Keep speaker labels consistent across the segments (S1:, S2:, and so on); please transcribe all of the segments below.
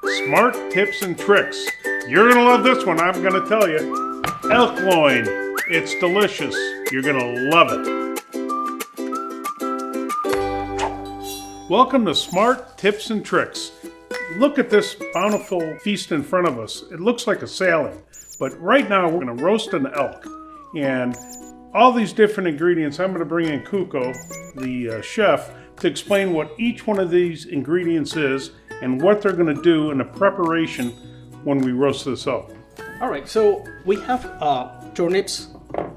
S1: Smart tips and tricks. You're gonna love this one, I'm gonna tell you. Elk loin. It's delicious. You're gonna love it. Welcome to Smart Tips and Tricks. Look at this bountiful feast in front of us. It looks like a salad, but right now we're gonna roast an elk. And all these different ingredients, I'm gonna bring in Cuco, the chef, to explain what each one of these ingredients is and what they're gonna do in the preparation when we roast this elk.
S2: All right, so we have turnips,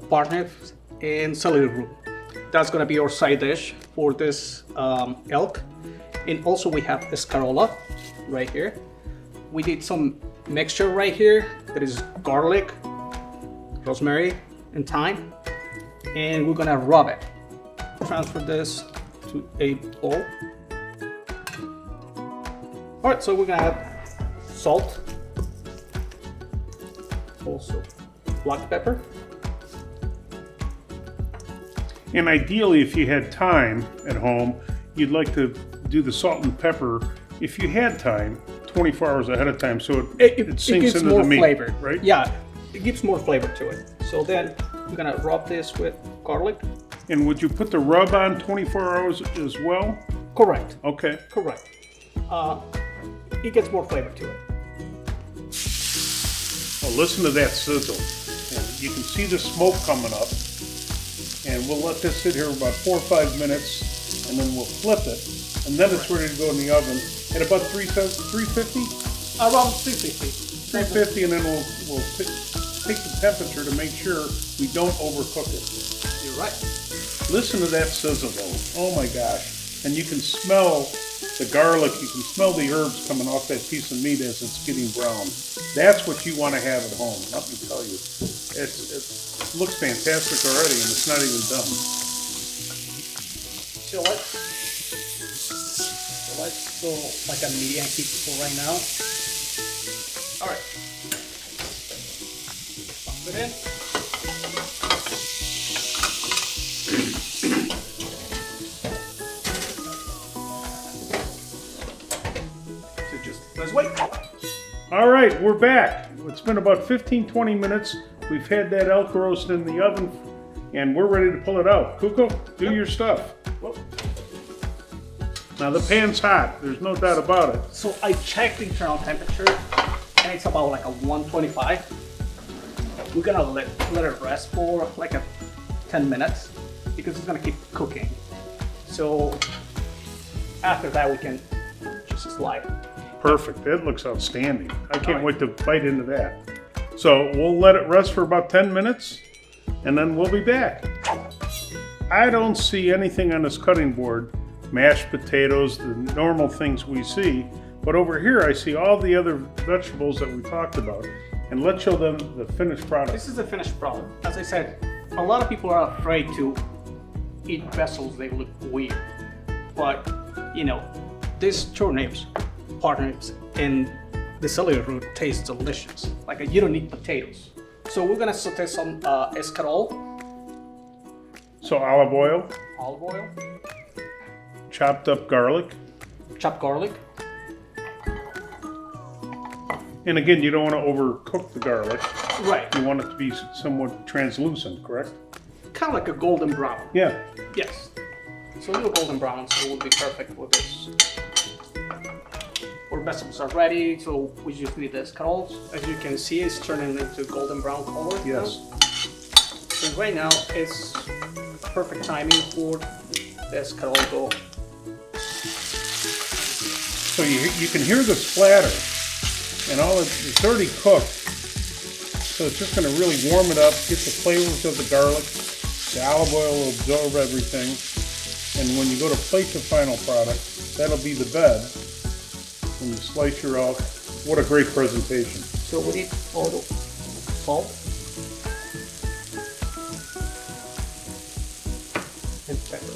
S2: parsnips, and celery root. That's gonna be our side dish for this elk. And also we have escarole right here. We did some mixture right here that is garlic, rosemary, and thyme. And we're gonna rub it. Transfer this to a bowl. All right, so we're gonna add salt, also black pepper.
S1: And ideally, if you had time at home, you'd like to do the salt and pepper, if you had time, 24 hours ahead of time, so it sinks
S2: gives
S1: into
S2: more
S1: the meat,
S2: flavor,
S1: right?
S2: Yeah, it gives more flavor to it. So then we're gonna rub this with garlic.
S1: And would you put the rub on 24 hours as well?
S2: Correct.
S1: Okay.
S2: Correct. It gets more flavor to it.
S1: Well, listen to that sizzle. And you can see the smoke coming up. And we'll let this sit here about 4 or 5 minutes, and then we'll flip it. And then it's ready to go in the oven at about 350?
S2: Around 350.
S1: 350, and then we'll take the temperature to make sure we don't overcook it.
S2: You're right.
S1: Listen to that sizzle though. Oh my gosh. And you can smell the garlic, you can smell the herbs coming off that piece of meat as it's getting brown. That's what you want to have at home, let me tell you. It looks fantastic already and it's not even done.
S2: So let's go like a medium heat for right now. All right. Put it in. So let's wait.
S1: All right, we're back. It's been about 15-20 minutes. We've had that elk roast in the oven and we're ready to pull it out. Cuco, do your stuff.
S2: Whoop.
S1: Now the pan's hot, there's no doubt about it.
S2: So I checked the internal temperature and it's about like a 125. We're gonna let it rest for like 10 minutes because it's gonna keep cooking. So after that we can just slide.
S1: Perfect, that looks outstanding. I can't wait to bite into that. So we'll let it rest for about 10 minutes and then we'll be back. I don't see anything on this cutting board, mashed potatoes, the normal things we see, but over here I see all the other vegetables that we talked about. And let's show them the finished product.
S2: This is the finished product. As I said, a lot of people are afraid to eat vegetables, they look weird. But, you know, these turnips, parsnips, and the celery root taste delicious. Like you don't need potatoes. So we're gonna saute some escarole.
S1: So olive oil.
S2: Olive oil.
S1: Chopped up garlic.
S2: Chopped garlic.
S1: And again, you don't want to overcook the garlic.
S2: Right.
S1: You want it to be somewhat translucent, correct?
S2: Kind of like a golden brown.
S1: Yeah.
S2: Yes. So a little golden brown, so it will be perfect for this. Our vegetables are ready, so we just need the escarole. As you can see, it's turning into golden brown color.
S1: Yes.
S2: So right now, it's perfect timing for the escarole to go.
S1: So you can hear the splatter, and it's already cooked. So it's just going to really warm it up, get the flavors of the garlic. The olive oil will absorb everything. And when you go to plate the final product, that'll be the bed. When you slice your elk, what a great presentation.
S2: So we need a little salt and pepper.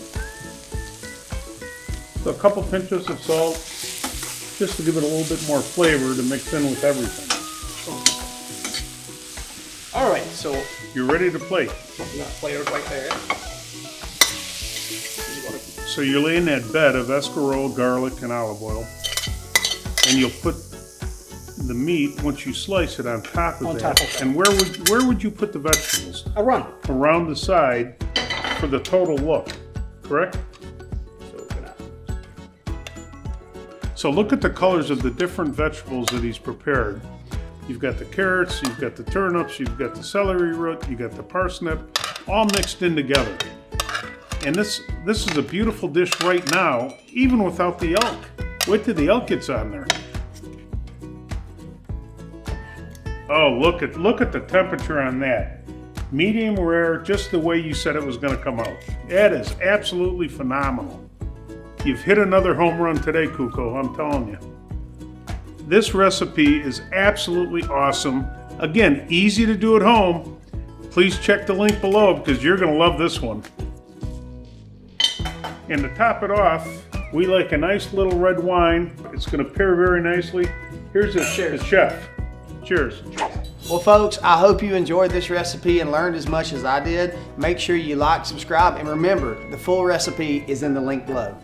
S1: So a couple pinches of salt, just to give it a little bit more flavor to mix in with everything.
S2: All right, so
S1: You're ready to plate.
S2: I'm gonna plate it right there.
S1: So you're laying that bed of escarole, garlic, and olive oil, and you'll put the meat once you slice it on top of
S2: On
S1: that.
S2: top of that.
S1: And where would you put the vegetables?
S2: Around.
S1: Around the side for the total look, correct?
S2: So we're gonna.
S1: So look at the colors of the different vegetables that he's prepared. You've got the carrots, you've got the turnips, you've got the celery root, you got the parsnip, all mixed in together. And this is a beautiful dish right now, even without the elk. Wait till the elk gets on there. Oh, look at the temperature on that. Medium rare, just the way you said it was going to come out. That is absolutely phenomenal. You've hit another home run today, Cuco, I'm telling you. This recipe is absolutely awesome. Again, easy to do at home. Please check the link below because you're going to love this one. And to top it off, we like a nice little red wine. It's going to pair very nicely. Here's the chef. Cheers.
S3: Well, folks, I hope you enjoyed this recipe and learned as much as I did. Make sure you like, subscribe, and remember, the full recipe is in the link below.